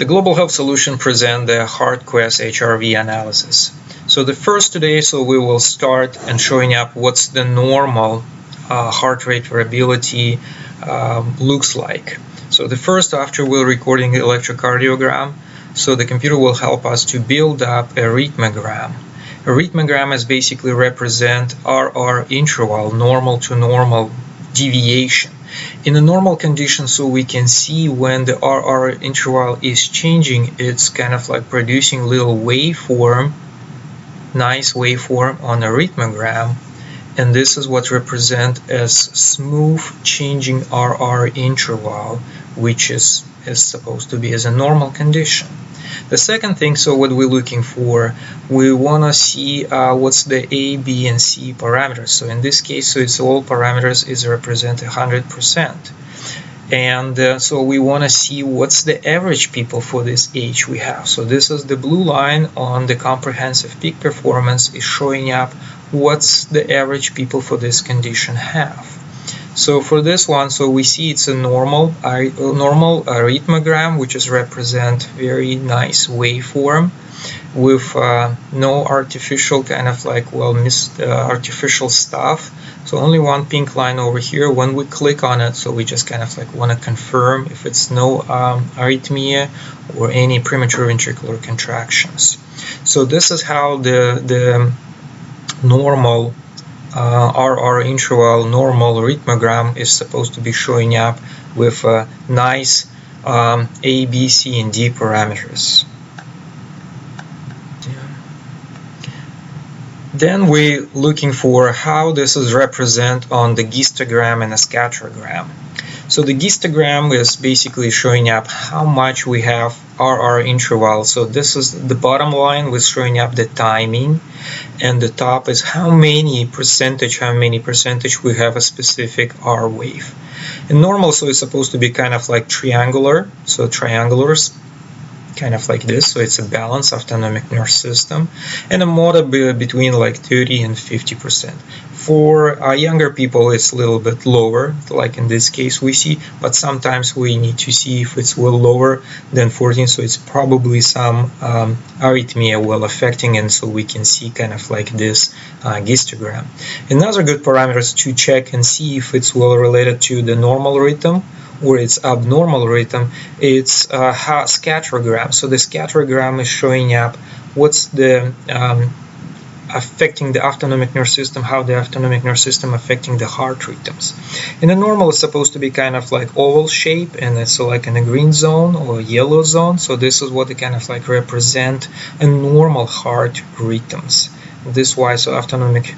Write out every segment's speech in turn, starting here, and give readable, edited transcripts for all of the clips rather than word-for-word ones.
The Global Health Solution present the HeartQuest HRV analysis. So the first today, so we will start and showing up what's the normal heart rate variability looks like. So the first, after we're recording the electrocardiogram, so the computer will help us to build up a rhythmogram. A rhythmogram is basically represent RR interval, normal to normal deviation. In a normal condition, so we can see when the RR interval is changing, it's kind of like producing little waveform, nice waveform on a rhythmogram, and this is what represent as smooth changing RR interval, which is supposed to be as a normal condition. The second thing, so what we're looking for, we want to see what's the A, B, and C parameters. So in this case, so it's all parameters is represent 100%. And so we want to see what's the average people for this age we have. So this is the blue line on the comprehensive peak performance is showing up what's the average people for this condition have. So for this one, so we see it's a normal rhythmogram, which is represent very nice waveform with no artificial kind of like artificial stuff. So only one pink line over here. When we click on it, so we just kind of like want to confirm if it's no arrhythmia or any premature ventricular contractions. So this is how the normal RR interval normal rhythmogram is supposed to be showing up with nice A, B, C, and D parameters. Then we're looking for how this is represented on the histogram and a scattergram. So the histogram is basically showing up how much we have RR interval. So this is the bottom line with showing up the timing, and the top is how many percentage we have a specific R wave. And normal, so it's supposed to be kind of like triangular, so triangulars kind of like this, so it's a balanced autonomic nervous system, and a motor between like 30 and 50%. For younger people, it's a little bit lower, like in this case we see, but sometimes we need to see if it's well lower than 14, so it's probably some arrhythmia well affecting, and so we can see kind of like this histogram. Another good parameters to check and see if it's well related to the normal rhythm or its abnormal rhythm, it's scattergram. So the scattergram is showing up what's the affecting the autonomic nervous system, how the autonomic nervous system affecting the heart rhythms. And the normal is supposed to be kind of like oval shape, and it's like in a green zone or yellow zone. So this is what they kind of like represent a normal heart rhythms. This why so autonomic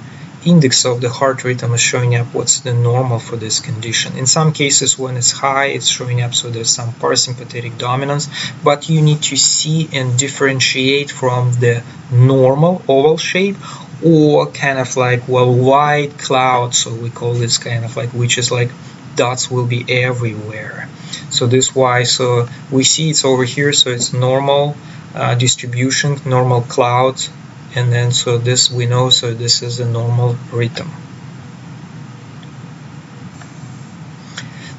index of the heart rhythm is showing up what's the normal for this condition. In some cases when it's high, it's showing up so there's some parasympathetic dominance, but you need to see and differentiate from the normal oval shape or kind of like white cloud, so we call this kind of like, which is like dots will be everywhere. So this why so we see it's over here, so it's normal distribution, normal clouds. And then so this we know, so this is a normal rhythm.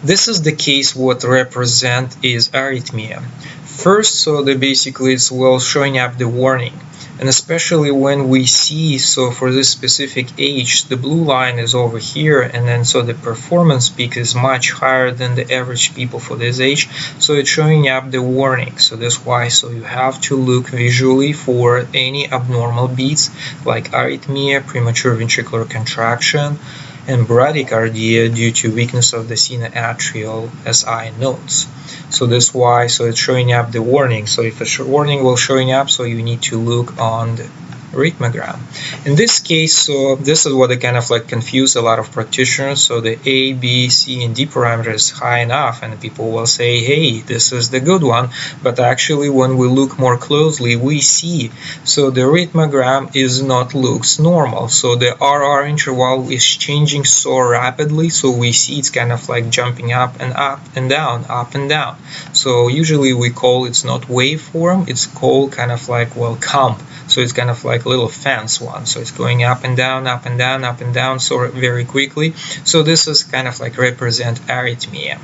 This is the case what represent is arrhythmia. First, so the basically it's well showing up the warning, and especially when we see, so for this specific age, the blue line is over here, and then so the performance peak is much higher than the average people for this age, so it's showing up the warning. So that's why so you have to look visually for any abnormal beats like arrhythmia, premature ventricular contraction, and bradycardia due to weakness of the sinoatrial SI nodes. So that's why so it's showing up the warning. So if a warning will showing up, so you need to look on the rhythmogram. In this case, so this is what they kind of like confuse a lot of practitioners. So the A, B, C, and D parameter is high enough, and people will say, hey, this is the good one. But actually, when we look more closely, we see so the rhythmogram is not looks normal. So the RR interval is changing so rapidly. So we see it's kind of like jumping up and down, up and down. So usually we call it's not waveform, it's called kind of like comp. So it's kind of like a little fence one, so it's going up and down, up and down, up and down, so very quickly. So this is kind of like represent arrhythmia.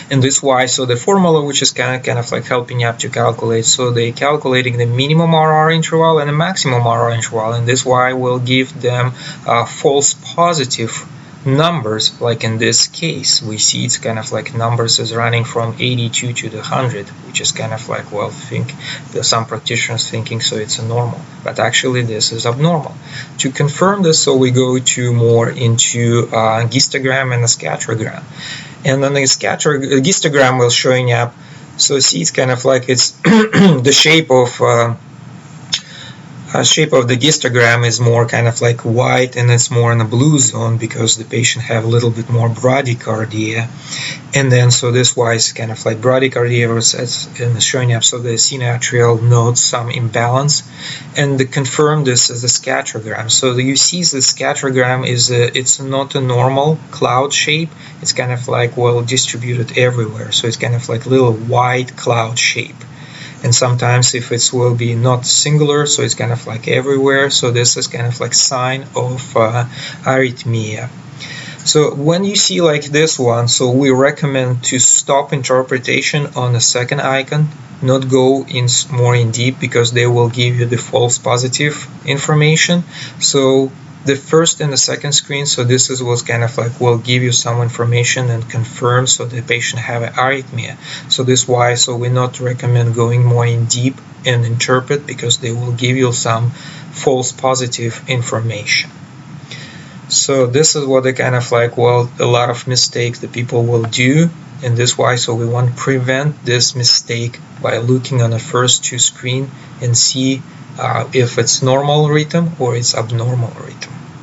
And this why, so the formula which is kind of like helping up to calculate, so they calculating the minimum RR interval and the maximum RR interval, and this why will give them false positive numbers. Like in this case we see it's kind of like numbers is running from 82 to the 100, which is kind of like, well, think there's some practitioners thinking so it's a normal, but actually this is abnormal. To confirm this, so we go to more into histogram and a scattergram. And then the histogram will showing up, so see it's kind of like it's the shape of the histogram is more kind of like white, and it's more in the blue zone because the patient have a little bit more bradycardia. And then so this why it's kind of like bradycardia is showing up, so the sinoatrial nodes some imbalance. And to confirm this is the scattergram. So you see the scattergram is it's not a normal cloud shape, it's kind of like well distributed everywhere, so it's kind of like little white cloud shape. And sometimes if it will be not singular, so it's kind of like everywhere, so this is kind of like sign of arrhythmia. So when you see like this one, so we recommend to stop interpretation on the second icon, not go in more in deep, because they will give you the false positive information. So the first and the second screen, so this is what's kind of like will give you some information and confirm so the patient have an arrhythmia. So this why, so we not recommend going more in deep and interpret, because they will give you some false positive information. So this is what they kind of like, well, a lot of mistakes that people will do, and this why, so we want to prevent this mistake by looking on the first two screen and see if it's normal rhythm or it's abnormal rhythm.